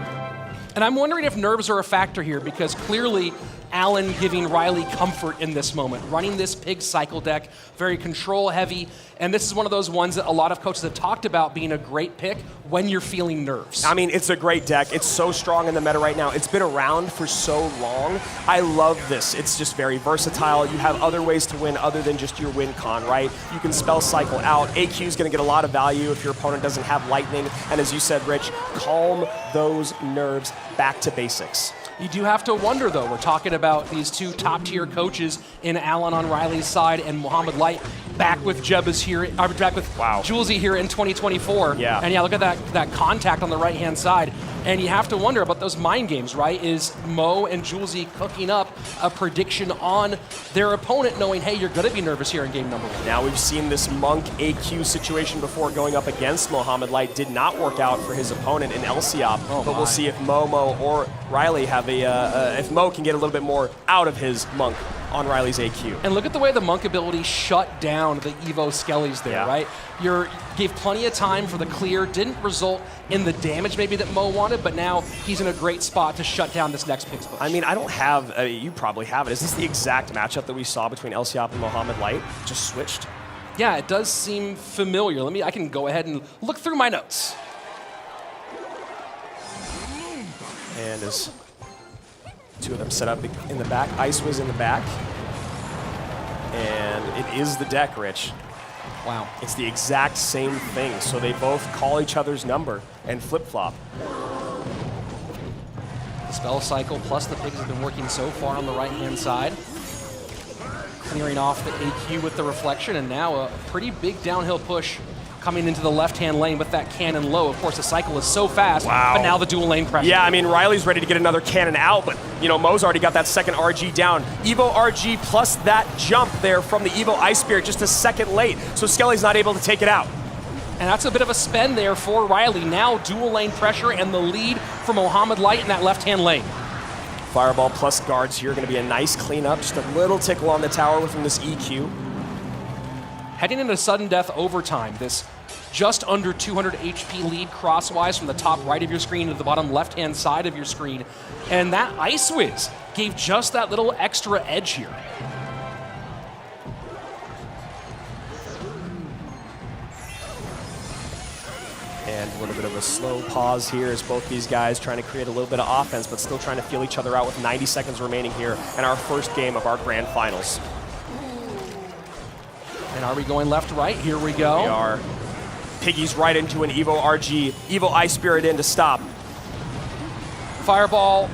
And I'm wondering if nerves are a factor here, because clearly Alan giving Ryley comfort in this moment, running this pig cycle deck, very control heavy, and this is one of those ones that a lot of coaches have talked about being a great pick when you're feeling nerves. I mean, it's a great deck. It's so strong in the meta right now. It's been around for so long. I love this. It's just very versatile. You have other ways to win other than just your win con, right? You can spell cycle out. AQ is going to get a lot of value if your opponent doesn't have lightning, and as you said, Rich, calm those nerves back to basics. You do have to wonder, though. We're talking about these two top-tier coaches in Alan on Ryley's side and Mohamed Light back with Jebba's here, back with Julesy here in 2024. Yeah. And yeah, look at that contact on the right-hand side. And you have to wonder about those mind games, right? Is Mo and Julesy cooking up a prediction on their opponent, knowing, hey, you're going to be nervous here in game number 1? Now we've seen this Monk AQ situation before going up against Mohamed Light. Did not work out for his opponent in LCOP, but we'll see if Momo or Ryley have if Mo can get a little bit more out of his Monk on Ryley's AQ. And look at the way the Monk ability shut down the Evo Skellies there, right? Gave plenty of time for the clear, didn't result in the damage maybe that Mo wanted, but now he's in a great spot to shut down this next Pix push. I mean, I don't have, you probably have it. Is this the exact matchup that we saw between LCOP and Mohamed Light? Just switched? Yeah, it does seem familiar. I can go ahead and look through my notes. And as two of them set up in the back, Ice was in the back. And it is the deck, Rich. Wow. It's the exact same thing. So they both call each other's number and flip-flop. The spell cycle plus the pigs have been working so far on the right-hand side. Clearing off the AQ with the reflection, and now a pretty big downhill push coming into the left-hand lane with that cannon low. Of course, the cycle is so fast, but now the dual lane pressure. Yeah, I mean, Ryley's ready to get another cannon out, but, Mo's already got that second RG down. Evo RG plus that jump there from the Evo Ice Spirit just a second late, so Skelly's not able to take it out. And that's a bit of a spend there for Ryley. Now dual lane pressure and the lead for Mohamed Light in that left-hand lane. Fireball plus guards here, going to be a nice cleanup. Just a little tickle on the tower from this EQ. Heading into sudden death overtime, this just under 200 HP lead crosswise from the top right of your screen to the bottom left-hand side of your screen. And that Ice Whiz gave just that little extra edge here. And a little bit of a slow pause here as both these guys trying to create a little bit of offense, but still trying to feel each other out with 90 seconds remaining here in our first game of our grand finals. And are we going left-right? Here we go. We are. Piggy's right into an Evo RG. Evo Ice Spirit in to stop. Fireball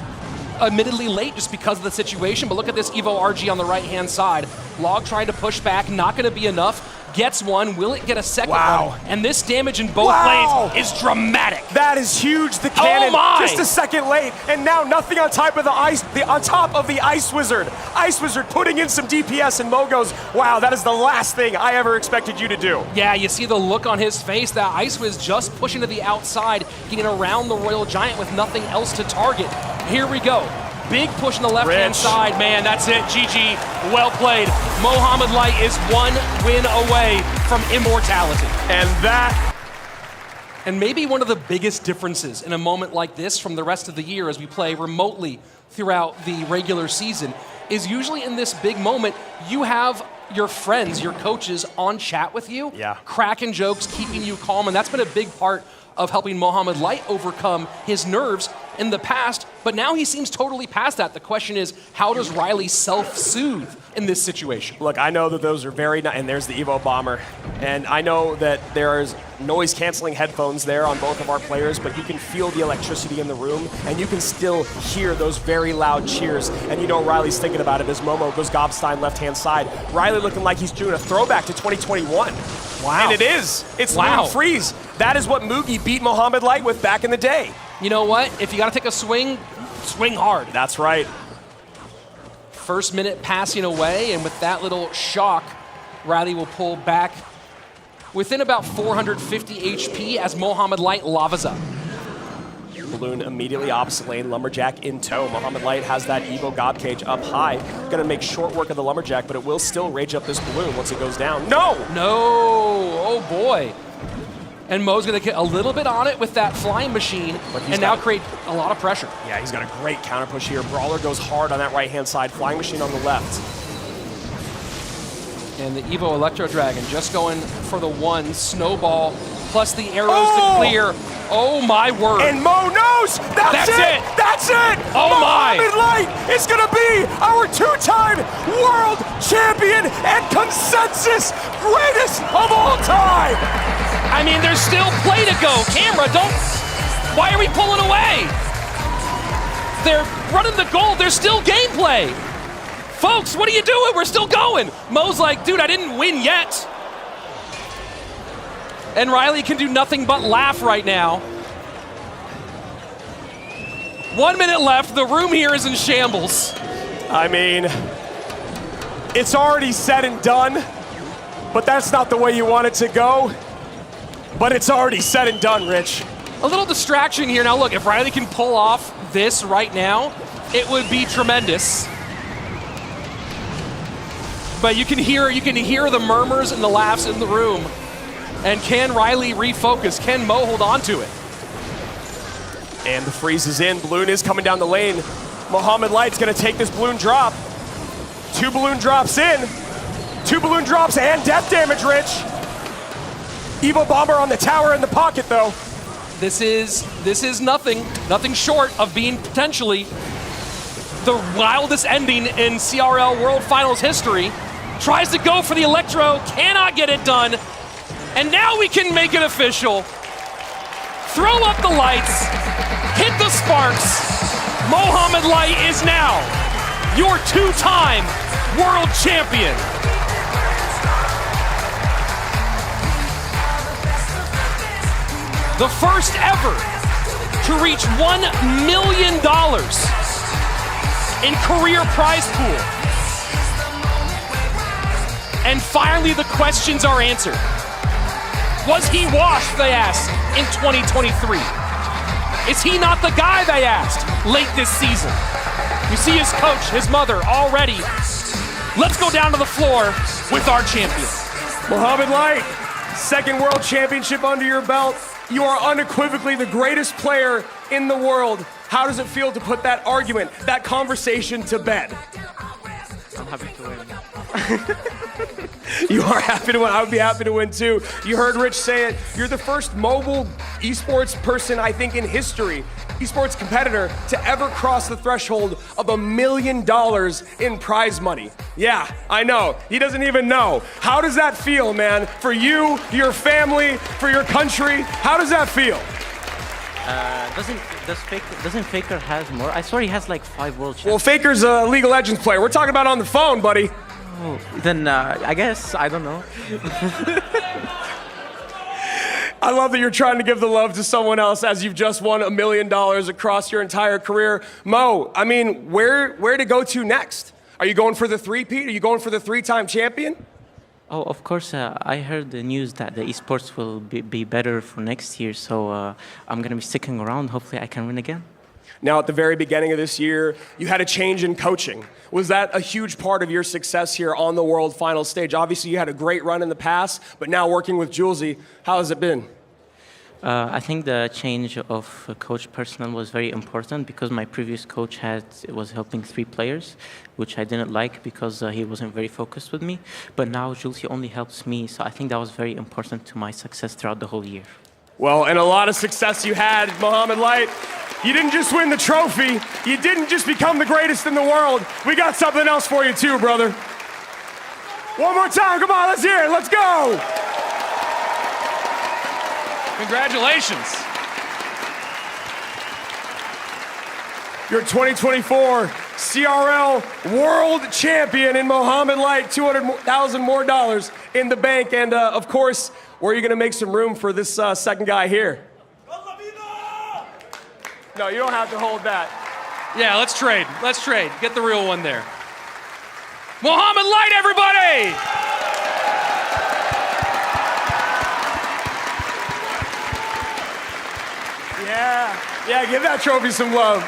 admittedly late just because of the situation, but look at this Evo RG on the right-hand side. Log trying to push back, not going to be enough. Gets one, will it get a second one? And this damage in both lanes is dramatic. That is huge. The cannon just a second late, and now nothing on top of the Ice Wizard. Ice Wizard putting in some DPS, and Mo goes, wow, that is the last thing I ever expected you to do. Yeah, you see the look on his face. That Ice Wiz just pushing to the outside, getting around the Royal Giant with nothing else to target. Here we go. Big push on the left-hand side. Man, that's it. GG. Well played. Mohamed Light is one win away from immortality. And maybe one of the biggest differences in a moment like this from the rest of the year as we play remotely throughout the regular season is usually in this big moment, you have your friends, your coaches on chat with you, cracking jokes, keeping you calm, and that's been a big part of helping Mohamed Light overcome his nerves in the past, but now he seems totally past that. The question is, how does Ryley self-soothe in this situation? Look, I know that those are and there's the Evo Bomber, and I know that there's noise-canceling headphones there on both of our players, but you can feel the electricity in the room, and you can still hear those very loud cheers, and you know Ryley's thinking about it as Momo goes Gobstein left-hand side. Ryley looking like he's doing a throwback to 2021. Wow. And it is. It's Loon Freeze. That is what Mugi beat Mohamed Light with back in the day. You know what? If you got to take a swing, swing hard. That's right. First minute passing away, and with that little shock, Ryley will pull back within about 450 HP as Mohamed Light lavas up. Balloon immediately opposite lane, Lumberjack in tow. Mohamed Light has that Evo Gob Cage up high. Gonna make short work of the Lumberjack, but it will still rage up this Balloon once it goes down. No! Oh boy. And Mo's gonna get a little bit on it with that flying machine and now create a lot of pressure. Yeah, he's got a great counter push here. Brawler goes hard on that right-hand side, flying machine on the left. And the Evo Electro Dragon just going for the one, Snowball, plus the arrows to clear. Oh my word. And Mo knows! That's it! That's it! Oh Mohamed Light is gonna be our two-time world champion and consensus greatest of all time! I mean, there's still play to go. Camera, why are we pulling away? They're running the goal, there's still gameplay. Folks, what are you doing? We're still going. Mo's like, dude, I didn't win yet. And Ryley can do nothing but laugh right now. 1 minute left, the room here is in shambles. I mean, it's already said and done, but that's not the way you want it to go. But it's already said and done, Rich. A little distraction here. Now look, if Ryley can pull off this right now, it would be tremendous. But you can hear the murmurs and the laughs in the room. And can Ryley refocus? Can Mo hold on to it? And the freeze is in. Balloon is coming down the lane. Mohamed Light's gonna take this balloon drop. 2 balloon drops in. 2 balloon drops and death damage, Rich. Evo Bomber on the tower in the pocket, though. This is nothing short of being potentially the wildest ending in CRL World Finals history. Tries to go for the Electro, cannot get it done. And now we can make it official. Throw up the lights, hit the sparks. Mohamed Light is now your 2-time world champion. The first ever to reach $1 million in career prize pool. And finally the questions are answered. Was he washed, they asked, in 2023? Is he not the guy, they asked, late this season? You see his coach, his mother, already. Let's go down to the floor with our champion. Mohamed Light, second world championship under your belt. You are unequivocally the greatest player in the world. How does it feel to put that argument, that conversation to bed? I'm happy to win. You are happy to win. I would be happy to win too. You heard Rich say it. You're the first mobile esports person, I think, in history, esports competitor, to ever cross the threshold of $1 million in prize money. Yeah, I know. He doesn't even know. How does that feel, man? For you, your family, for your country? How does that feel? Doesn't Faker has more? I swear he has like 5 world Well, champions. Faker's a League of Legends player. We're talking about on the phone, buddy. Then I guess I don't know. I love that you're trying to give the love to someone else as you've just won $1 million across your entire career. Mo, I mean, where to go to next? Are you going for the three-peat? Are you going for the 3-time champion? Oh, of course. I heard the news that the esports will be better for next year, so I'm gonna be sticking around. Hopefully, I can win again. Now, at the very beginning of this year, you had a change in coaching. Was that a huge part of your success here on the World Final stage? Obviously, you had a great run in the past, but now working with Julesy, how has it been? I think the change of coach personnel was very important because my previous coach was helping 3 players, which I didn't like because he wasn't very focused with me. But now Julesy only helps me, so I think that was very important to my success throughout the whole year. Well, and a lot of success you had, Mohamed Light. You didn't just win the trophy. You didn't just become the greatest in the world. We got something else for you too, brother. One more time, come on, let's hear it, let's go. Congratulations. Your 2024 CRL World Champion in Mohamed Light, $200,000 more in the bank. And of course, where are you gonna make some room for this second guy here? No, you don't have to hold that. Yeah, let's trade. Let's trade. Get the real one there. Mohamed Light, everybody! Yeah, give that trophy some love.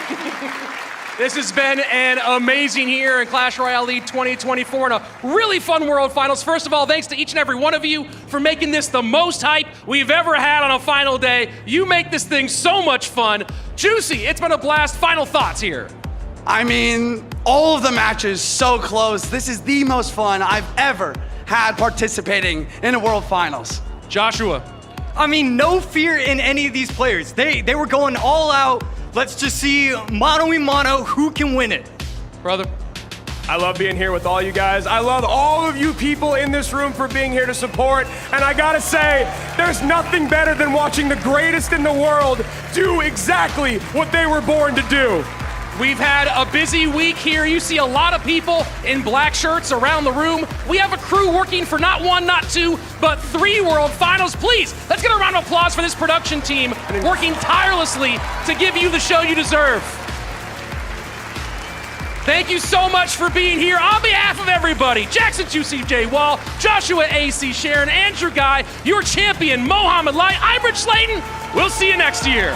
This has been an amazing year in Clash Royale League 2024 and a really fun World Finals. First of all, thanks to each and every one of you for making this the most hype we've ever had on a final day. You make this thing so much fun. Juicy, it's been a blast. Final thoughts here. I mean, all of the matches so close. This is the most fun I've ever had participating in a World Finals. Joshua. I mean, no fear in any of these players. They were going all out. Let's just see mano-a-mano who can win it. Brother. I love being here with all you guys. I love all of you people in this room for being here to support. And I gotta say, there's nothing better than watching the greatest in the world do exactly what they were born to do. We've had a busy week here. You see a lot of people in black shirts around the room. We have a crew working for not 1, not 2, but 3 World Finals. Please, let's get a round of applause for this production team working tirelessly to give you the show you deserve. Thank you so much for being here. On behalf of everybody, Jackson 2CJ Wall, Joshua AC Sharon, Andrew Guy, your champion, Mohamed Light, I'm Rich Slayton. We'll see you next year.